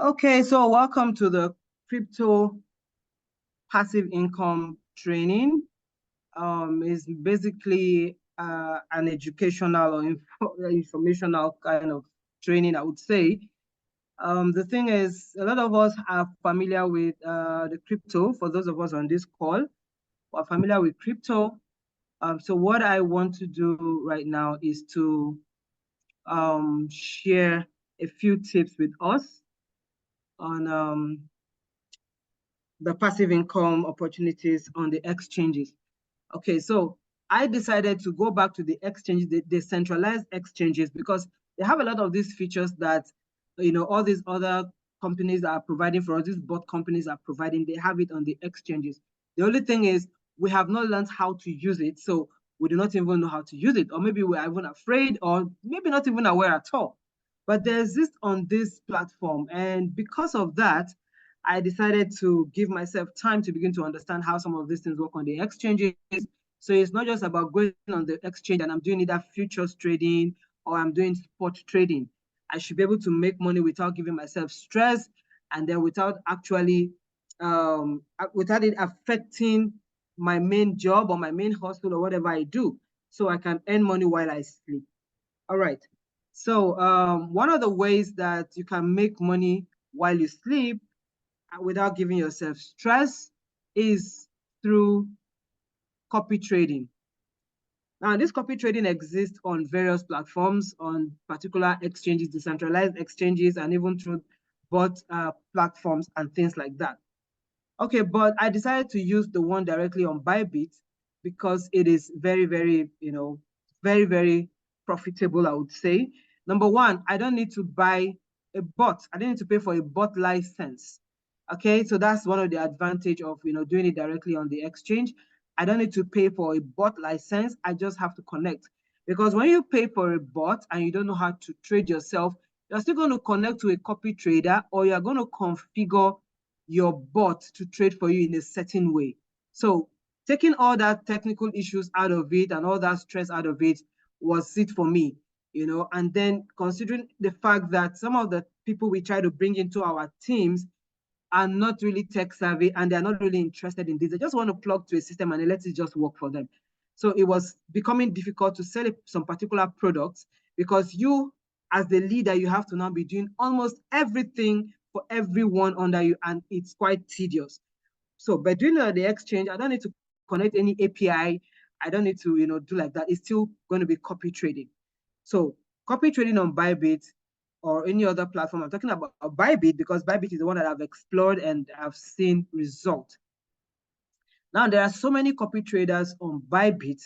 Okay, so welcome to the crypto passive income training. It's basically an educational or informational kind of training, I would say. The thing is, a lot of us are familiar with the crypto. For those of us on this call, are familiar with crypto. So what I want to do right now is to share a few tips with us on the passive income opportunities on the exchanges. Okay, so I decided to go back to the exchange, the decentralized exchanges, because they have a lot of these features that, all these other companies are providing for us, these bot companies are providing, they have it on the exchanges. The only thing is we have not learned how to use it, so we do not even know how to use it, or maybe we're even afraid, or maybe not even aware at all. But they exist on this platform, and because of that, I decided to give myself time to begin to understand how some of these things work on the exchanges. So it's not just about going on the exchange and I'm doing either futures trading or I'm doing spot trading. I should be able to make money without giving myself stress and then without actually, without it affecting my main job or my main hustle or whatever I do. So I can earn money while I sleep. All right. So one of the ways that you can make money while you sleep without giving yourself stress is through copy trading. Now, this copy trading exists on various platforms, on particular exchanges, decentralized exchanges, and even through bot platforms and things like that. Okay, but I decided to use the one directly on Bybit because it is very, very, very, very profitable, I would say. Number one, I don't need to buy a bot. I don't need to pay for a bot license. Okay, so that's one of the advantage of doing it directly on the exchange. I don't need to pay for a bot license. I just have to connect. Because when you pay for a bot and you don't know how to trade yourself, you're still going to connect to a copy trader, or you're going to configure your bot to trade for you in a certain way. So taking all that technical issues out of it and all that stress out of it was it for me, and then considering the fact that some of the people we try to bring into our teams are not really tech savvy and they're not really interested in this. They just want to plug to a system and let it just work for them. So it was becoming difficult to sell some particular products because you, as the leader, you have to now be doing almost everything for everyone under you, and it's quite tedious. So by doing the exchange, I don't need to connect any API. I don't need to, do like that. It's still going to be copy trading. So copy trading on Bybit or any other platform. I'm talking about Bybit because Bybit is the one that I've explored and I've seen results. Now, there are so many copy traders on Bybit,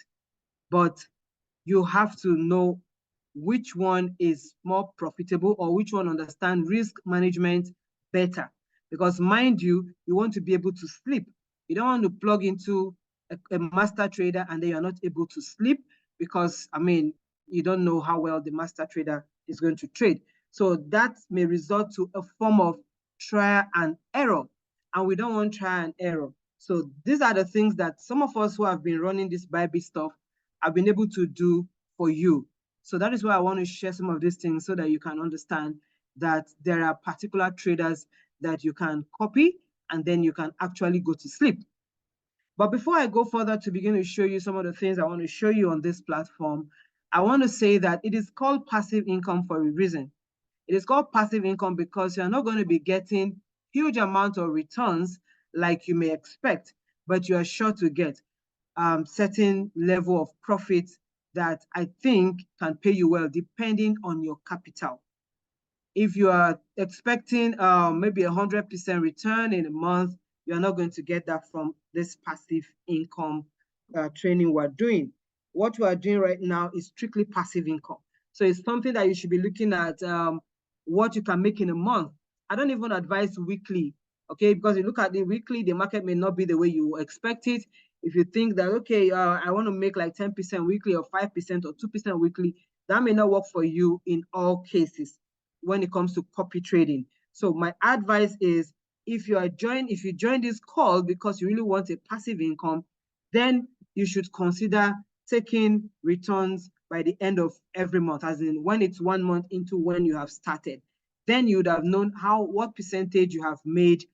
but you have to know which one is more profitable or which one understands risk management better. Because mind you, you want to be able to sleep. You don't want to plug into a master trader and then you're not able to sleep because, you don't know how well the master trader is going to trade. So that may result to a form of trial and error. And we don't want trial and error. So these are the things that some of us who have been running this Bybit stuff have been able to do for you. So that is why I want to share some of these things so that you can understand that there are particular traders that you can copy and then you can actually go to sleep. But before I go further to begin to show you some of the things I want to show you on this platform, I want to say that it is called passive income for a reason. It is called passive income because you're not going to be getting huge amount of returns like you may expect, but you are sure to get certain level of profit that I think can pay you well depending on your capital. If you are expecting maybe 100% return in a month, you're not going to get that from this passive income training we're doing. What we are doing right now is strictly passive income. So it's something that you should be looking at what you can make in a month. I don't even advise weekly, okay? Because you look at the weekly, the market may not be the way you expect it. If you think that, okay, I want to make like 10% weekly or 5% or 2% weekly, that may not work for you in all cases when it comes to copy trading. So my advice is if you join this call because you really want a passive income, then you should consider taking returns by the end of every month, as in when it's 1 month into when you have started. then you would have known what percentage you have made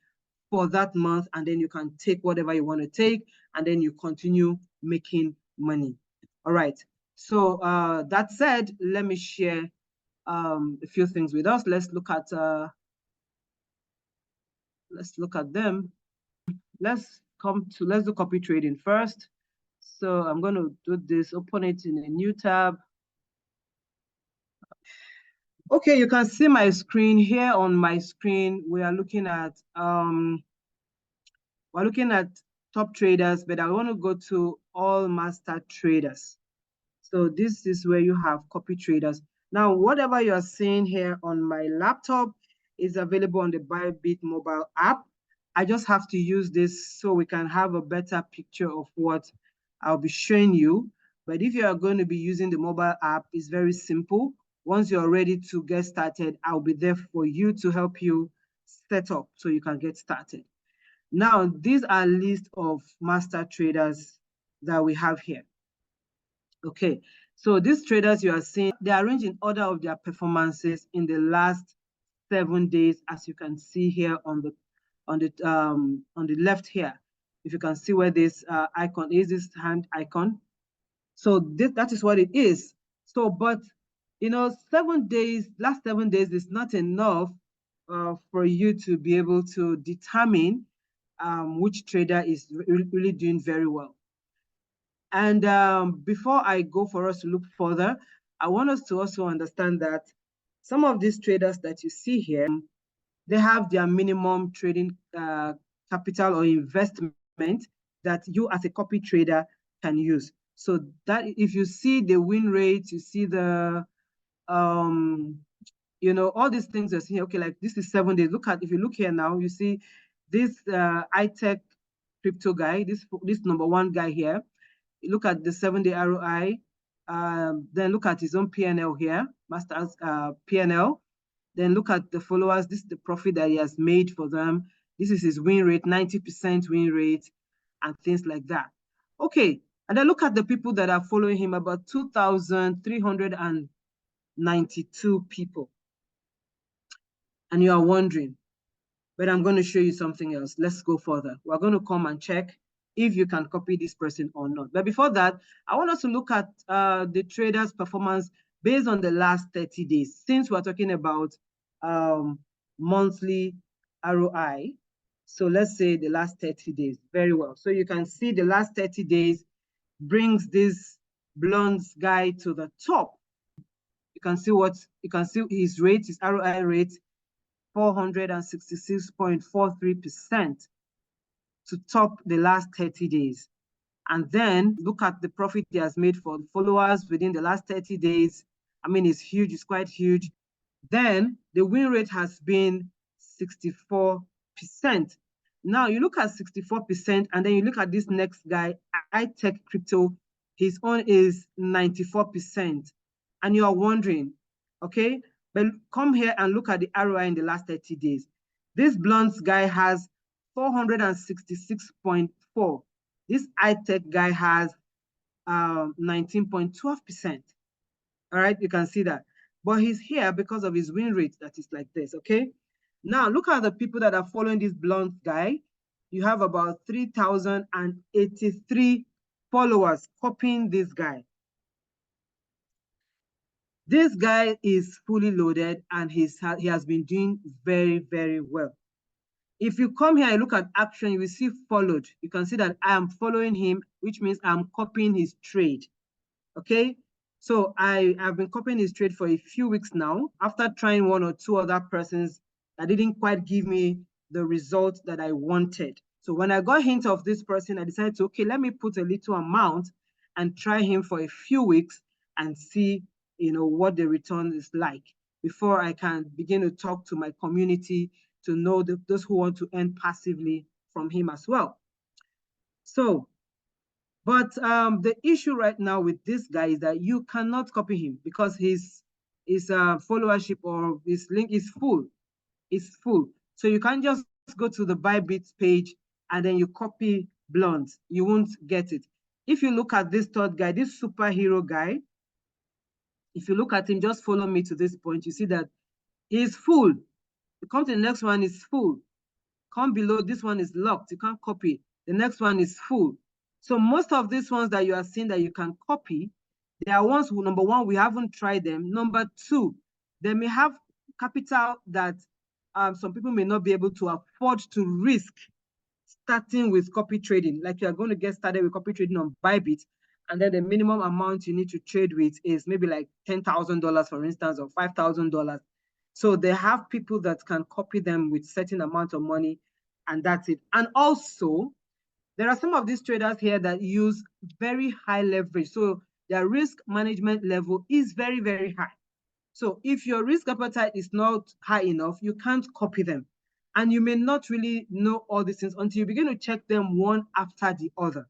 for that month, and then you can take whatever you want to take, and then you continue making money. All right. So that said, let me share a few things with us. Let's look at them. Let's do copy trading first. So I'm going to do this, open it in a new tab. Okay, you can see my screen here. On my screen, we are looking at top traders, but I want to go to all master traders. So this is where you have copy traders. Now, whatever you are seeing here on my laptop is available on the Bybit mobile app. I just have to use this so we can have a better picture of what I'll be showing you. But if you are going to be using the mobile app, it's very simple. Once you're ready to get started, I'll be there for you to help you set up so you can get started. Now, these are a list of master traders that we have here. Okay, so these traders you are seeing, they are arranged in order of their performances in the last 7 days, as you can see here on the left here. If you can see where this icon is, this hand icon. So that is what it is. So, but you know, last 7 days is not enough for you to be able to determine which trader is really doing very well. And before I go for us to look further, I want us to also understand that some of these traders that you see here, they have their minimum trading capital or investment that you as a copy trader can use. So that if you see the win rate, you see the, you know, all these things are here. Okay, like this is 7 days. If you look here now, you see this iTech crypto guy, this #1 guy here. Look at the 7-day ROI, then look at his own P&L here, master's P&L. Then look at the followers. This is the profit that he has made for them. This is his win rate, 90% win rate, and things like that. Okay, and then look at the people that are following him, about 2,392 people. And you are wondering, but I'm going to show you something else. Let's go further. We're going to come and check if you can copy this person or not. But before that, I want us to look at the trader's performance based on the last 30 days. Since we're talking about monthly ROI, so let's say the last 30 days. Very well. So you can see the last 30 days brings this blonde guy to the top. You can see his rate, his ROI rate, 466.43% to top the last 30 days. And then look at the profit he has made for the followers within the last 30 days. I mean, it's huge, it's quite huge. Then the win rate has been 64%. Now you look at 64%, and then you look at this next guy, iTech Crypto, his own is 94%. And you are wondering, okay, but come here and look at the ROI in the last 30 days. This blonde guy has 466.4. This iTech guy has 19.12%. All right, you can see that. But he's here because of his win rate that is like this, okay? Now, look at the people that are following this blonde guy. You have about 3,083 followers copying this guy. This guy is fully loaded, and he has been doing very, very well. If you come here and look at action, you will see followed. You can see that I am following him, which means I'm copying his trade, okay? So I have been copying his trade for a few weeks now, after trying 1 or 2 other persons that didn't quite give me the result that I wanted. So when I got hint of this person, I decided to, okay, let me put a little amount and try him for a few weeks and see, you know, what the return is like before I can begin to talk to my community to know those who want to earn passively from him as well. So, but the issue right now with this guy is that you cannot copy him because his followership or his link is full. It's full. So you can't just go to the Bybit page and then you copy blonde. You won't get it. If you look at this third guy, this superhero guy, if you look at him, just follow me to this point, you see that Is full. You come to the next one is full. Come below, this one is locked. You can't copy. The next one is full. So most of these ones that you are seeing that you can copy, they are ones who, number one, we haven't tried them. Number two, they may have capital that some people may not be able to afford to risk starting with copy trading. Like you are going to get started with copy trading on Bybit, and then the minimum amount you need to trade with is maybe like $10,000, for instance, or $5,000. So they have people that can copy them with certain amount of money, and that's it. And also, there are some of these traders here that use very high leverage. So their risk management level is very, very high. So if your risk appetite is not high enough, you can't copy them. And you may not really know all these things until you begin to check them one after the other.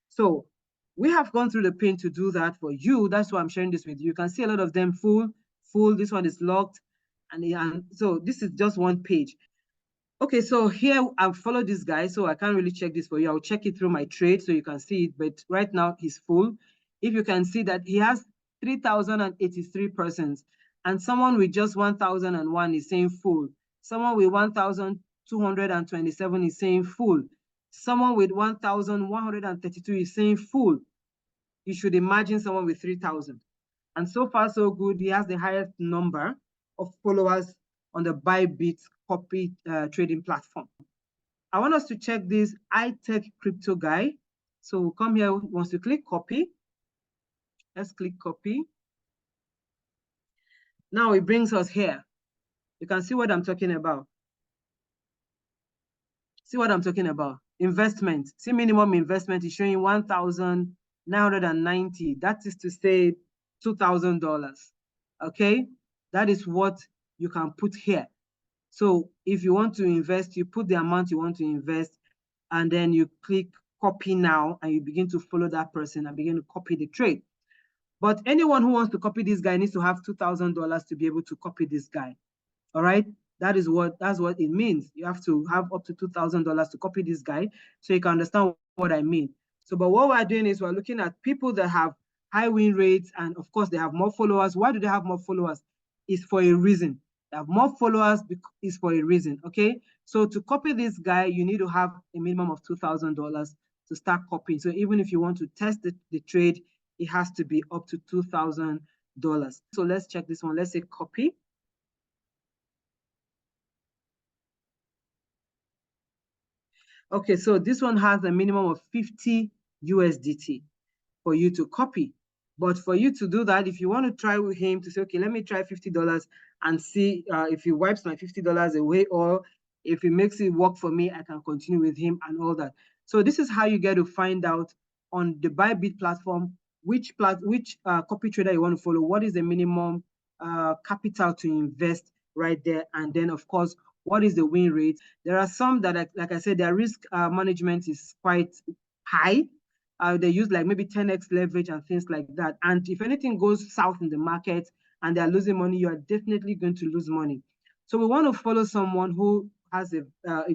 So we have gone through the pain to do that for you. That's why I'm sharing this with you. You can see a lot of them full. This one is locked. And so this is just one page. Okay, so here I've followed this guy, so I can't really check this for you. I'll check it through my trade so you can see it, but right now he's full. If you can see that he has 3,083 persons, and someone with just 1,001 is saying full. Someone with 1,227 is saying full. Someone with 1,132 is saying full. You should imagine someone with 3,000. And so far, so good. He has the highest number of followers on the Bybit copy trading platform. I want us to check this high-tech crypto guy. So we'll come here, once you click copy, let's click copy. Now it brings us here. You can see what I'm talking about. See what I'm talking about. Investment. See, minimum investment is showing 1,990. That is to say $2,000. Okay, that is what you can put here. So if you want to invest, you put the amount you want to invest, and then you click copy now, and you begin to follow that person and begin to copy the trade. But anyone who wants to copy this guy needs to have $2,000 to be able to copy this guy. All right, that's what it means. You have to have up to $2,000 to copy this guy, so you can understand what I mean. So, but what we're doing is we're looking at people that have high win rates, and of course they have more followers. Why do they have more followers? It's for a reason. They have more followers is for a reason. Okay, so to copy this guy, you need to have a minimum of $2,000 to start copying. So even if you want to test the trade, it has to be up to $2,000. So let's check this one. Let's say copy. Okay, so this one has a minimum of 50 USDT for you to copy. But for you to do that, if you want to try with him to say, okay, let me try $50 and see if he wipes my $50 away, or if he makes it work for me, I can continue with him and all that. So this is how you get to find out on the Bybit platform which copy trader you want to follow, what is the minimum capital to invest right there, and then of course, what is the win rate. There are some that, like I said, their risk management is quite high. They use like maybe 10x leverage and things like that. And if anything goes south in the market and they're losing money, you are definitely going to lose money. So we want to follow someone who has a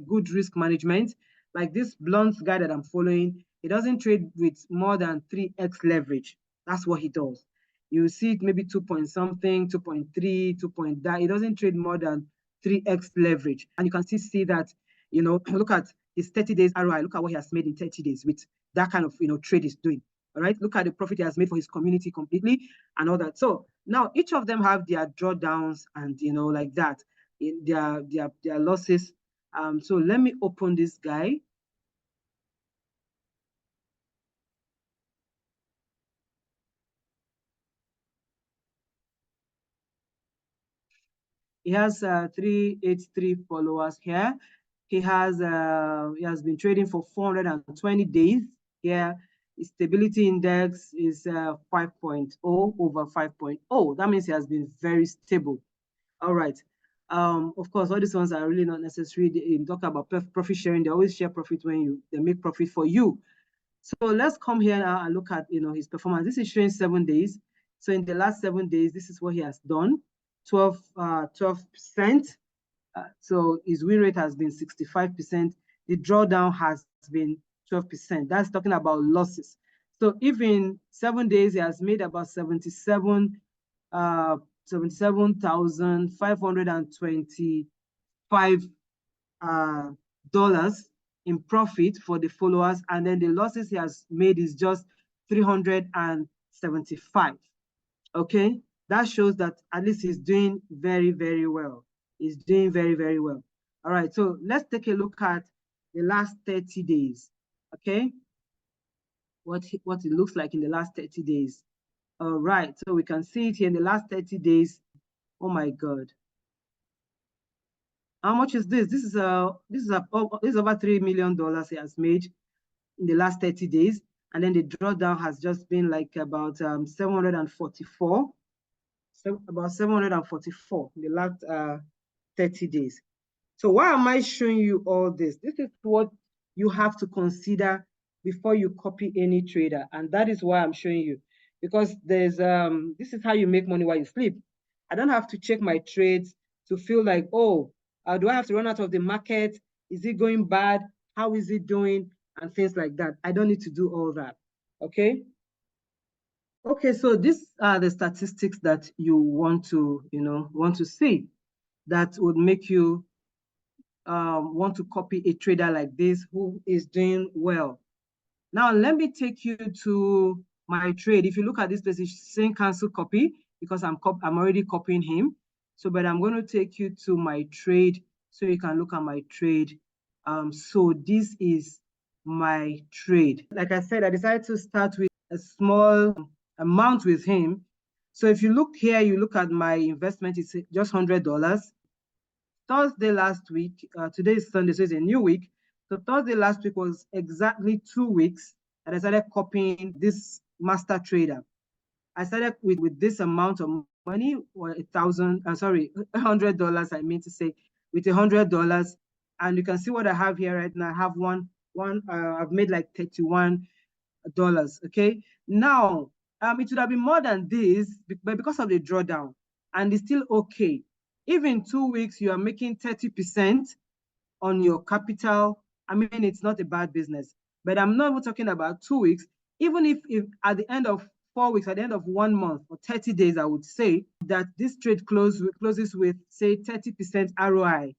good risk management. Like this blunt guy that I'm following, he doesn't trade with more than 3x leverage. That's what he does. You see it maybe 2 point something, 2.3, 2 point that. He doesn't trade more than 3x leverage. And you can still see that, you know, look at his 30 days ROI. Look at what he has made in 30 days with that kind of, you know, trade he's doing. All right. Look at the profit he has made for his community completely and all that. So now each of them have their drawdowns and, you know, like that, in their losses. So let me open this guy. He has 383 followers here. He has been trading for 420 days here. His stability index is 5.0 over 5.0. That means he has been very stable. All right. Of course, all these ones are really not necessary. In talk about profit sharing, they always share profit when they make profit for you. So let's come here now and look at, you know, his performance. This is showing 7 days. So in the last 7 days, this is what he has done. 12%. So his win rate has been 65%. The drawdown has been 12%. That's talking about losses. So if in 7 days he has made about 77 $77,525 dollars in profit for the followers, and then the losses he has made is just 375. Okay, that shows that at least he's doing very, very well. He's doing very, very well. All right, so let's take a look at the last 30 days. Okay, what it looks like in the last 30 days. All right, so we can see it here in the last 30 days. Oh my God. How much is this? This is over $3 million he has made in the last 30 days. And then the drawdown has just been like about 744. So about 744 in the last 30 days. So why am I showing you all this? This is what you have to consider before you copy any trader. And that is why I'm showing you. Because there's this is how you make money while you sleep. I don't have to check my trades to feel like, oh, do I have to run out of the market? Is it going bad? How is it doing? And things like that. I don't need to do all that. Okay. Okay, so these are the statistics that you want to see that would make you want to copy a trader like this who is doing well. Now, let me take you to my trade. If you look at this place, it's saying cancel copy because I'm already copying him. So, but I'm going to take you to my trade so you can look at my trade. So this is my trade. Like I said, I decided to start with a small amount with him. So if you look here, you look at my investment, it's just $100. Thursday last week, today is Sunday, so it's a new week. So Thursday last week was exactly 2 weeks that I started copying this master trader. I started with this amount of money, or $100, I mean to say, with $100. And you can see what I have here right now. I have I've made like $31. Okay. Now, it would have been more than this, but because of the drawdown, and it's still okay. If in 2 weeks you are making 30% on your capital, I mean, it's not a bad business. But I'm not even talking about 2 weeks. Even if at the end of 4 weeks, at the end of 1 month or 30 days, I would say that this trade closes with, say, 30% ROI.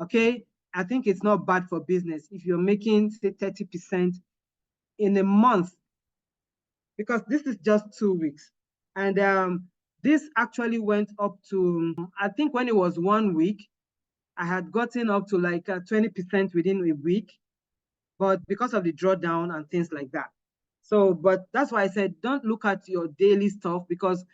Okay, I think it's not bad for business if you're making, say, 30% in a month, because this is just 2 weeks. And this actually went up to, I think when it was 1 week, I had gotten up to like 20% within a week, but because of the drawdown and things like that. So, but that's why I said, don't look at your daily stuff, because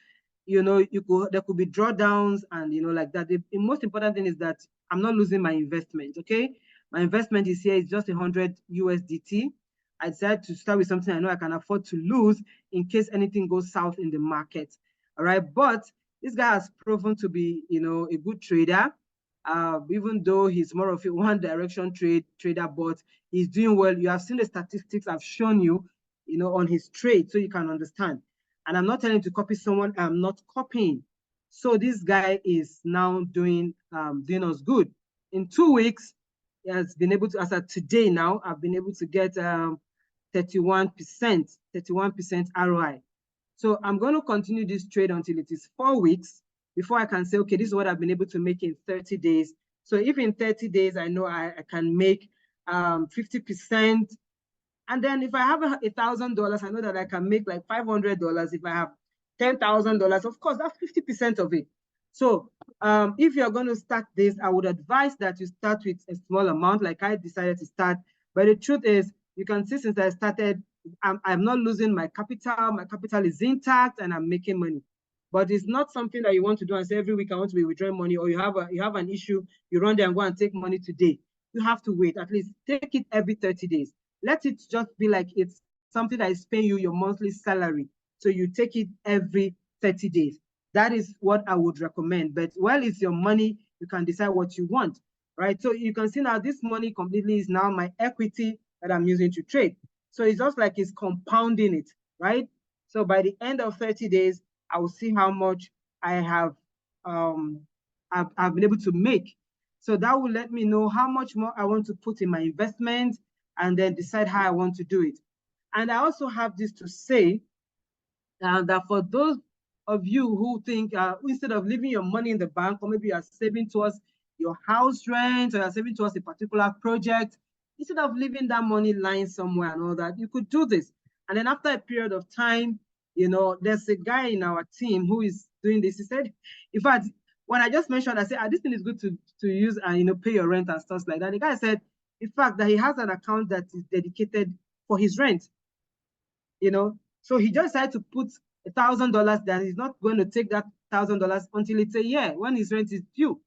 there could be drawdowns and like that. The most important thing is that I'm not losing my investment. Okay, my investment is here. It's just 100 USDT. I decided to start with something I know I can afford to lose in case anything goes south in the market. All right, but this guy has proven to be a good trader. Even though he's more of a one-direction trader, but he's doing well. You have seen the statistics I've shown you, on his trade, so you can understand. And I'm not telling you to copy someone I'm not copying. So this guy is now doing us good. In 2 weeks, he has been able to, as of today now, I've been able to get 31% ROI. So I'm going to continue this trade until it is 4 weeks before I can say, okay, this is what I've been able to make in 30 days. So if in 30 days I know I can make 50%, and then if I have $1,000, I know that I can make like $500. If I have $10,000, of course, that's 50% of it. So if you're going to start this, I would advise that you start with a small amount, like I decided to start. But the truth is, you can see since I started, I'm not losing my capital. My capital is intact, and I'm making money. But it's not something that you want to do and say every week I want to be withdrawing money, or you have an issue, you run there and go and take money today. You have to wait. At least take it every 30 days. Let it just be like it's something that is paying you your monthly salary. So you take it every 30 days. That is what I would recommend. But while it's your money, you can decide what you want, right? So you can see now this money completely is now my equity that I'm using to trade. So it's just like it's compounding it, right? So by the end of 30 days, I will see how much I have I've been able to make. So that will let me know how much more I want to put in my investment, and then decide how I want to do it. And I also have this to say that for those of you who think instead of leaving your money in the bank, or maybe you're saving towards your house rent, or you're saving towards a particular project, instead of leaving that money lying somewhere and all that, you could do this. And then after a period of time, you know, there's a guy in our team who is doing this. He said, in fact, when I just mentioned, I said, this thing is good to use and, you know, pay your rent and stuff like that. The guy said, in fact, that he has an account that is dedicated for his rent, you know. So he just decided to put $1,000 that he's not going to take that $1,000 until it's a year when his rent is due.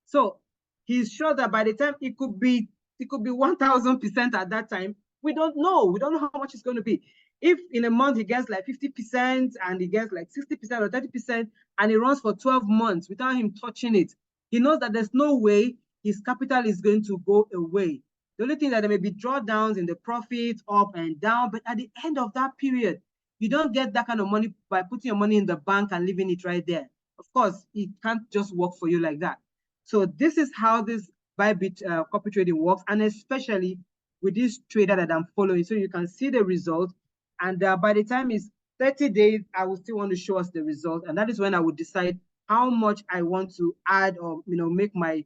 So he's sure that by the time it could be 1,000% at that time. We don't know. We don't know how much it's going to be. If in a month he gets like 50% and he gets like 60% or 30% and he runs for 12 months without him touching it, he knows that there's no way his capital is going to go away. The only thing that there may be drawdowns in the profit up and down, but at the end of that period, you don't get that kind of money by putting your money in the bank and leaving it right there. Of course, it can't just work for you like that. So this is how this Bybit copy trading works, and especially with this trader that I'm following. So you can see the result, and by the time it's 30 days, I will still want to show us the result, and that is when I would decide how much I want to add or, you know, make my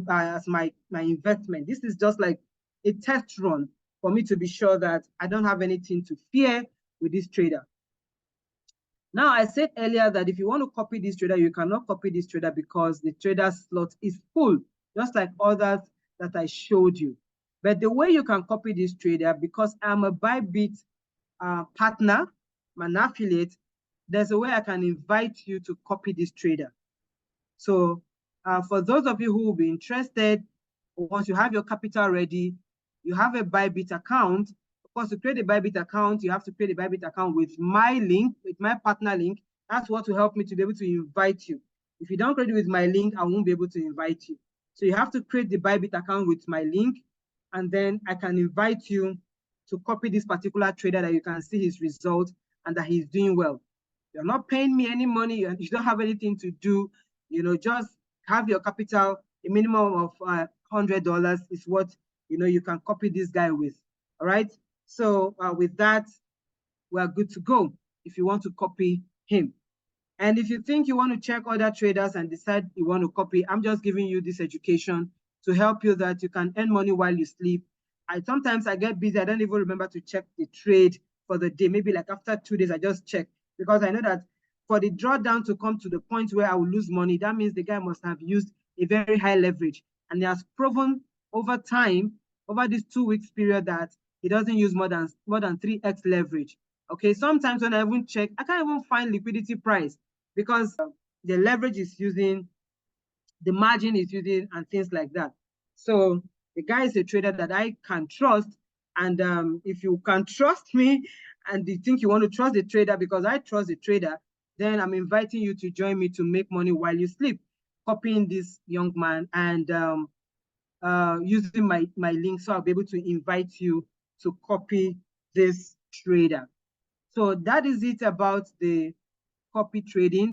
as my investment. This is just like a test run for me to be sure that I don't have anything to fear with this trader. Now, I said earlier that if you want to copy this trader, you cannot copy this trader because the trader slot is full, just like others that I showed you. But the way you can copy this trader, because I'm a Bybit partner, I'm an affiliate, there's a way I can invite you to copy this trader. So for those of you who will be interested, once you have your capital ready, you have a Bybit account. Of course, to create a Bybit account, you have to create a Bybit account with my link, with my partner link. That's what will help me to be able to invite you. If you don't create it with my link, I won't be able to invite you. So you have to create the Bybit account with my link, and then I can invite you to copy this particular trader that you can see his result and that he's doing well. You're not paying me any money. You don't have anything to do. You know, just have your capital. A minimum of $100 is what, you know, you can copy this guy with. All right. So with that, we're good to go if you want to copy him. And if you think you want to check other traders and decide you want to copy, I'm just giving you this education to help you that you can earn money while you sleep. Sometimes I get busy. I don't even remember to check the trade for the day. Maybe like after 2 days, I just check, because I know that for the drawdown to come to the point where I will lose money, that means the guy must have used a very high leverage. And he has proven over time, over this 2 weeks period, that he doesn't use more than 3x leverage. Okay, sometimes when I even check, I can't even find liquidity price because the leverage is using, the margin is using, and things like that. So the guy is a trader that I can trust. And if you can trust me and you think you want to trust the trader because I trust the trader, then I'm inviting you to join me to make money while you sleep, copying this young man and using my link, so I'll be able to invite you to copy this trader. So that is it about the copy trading.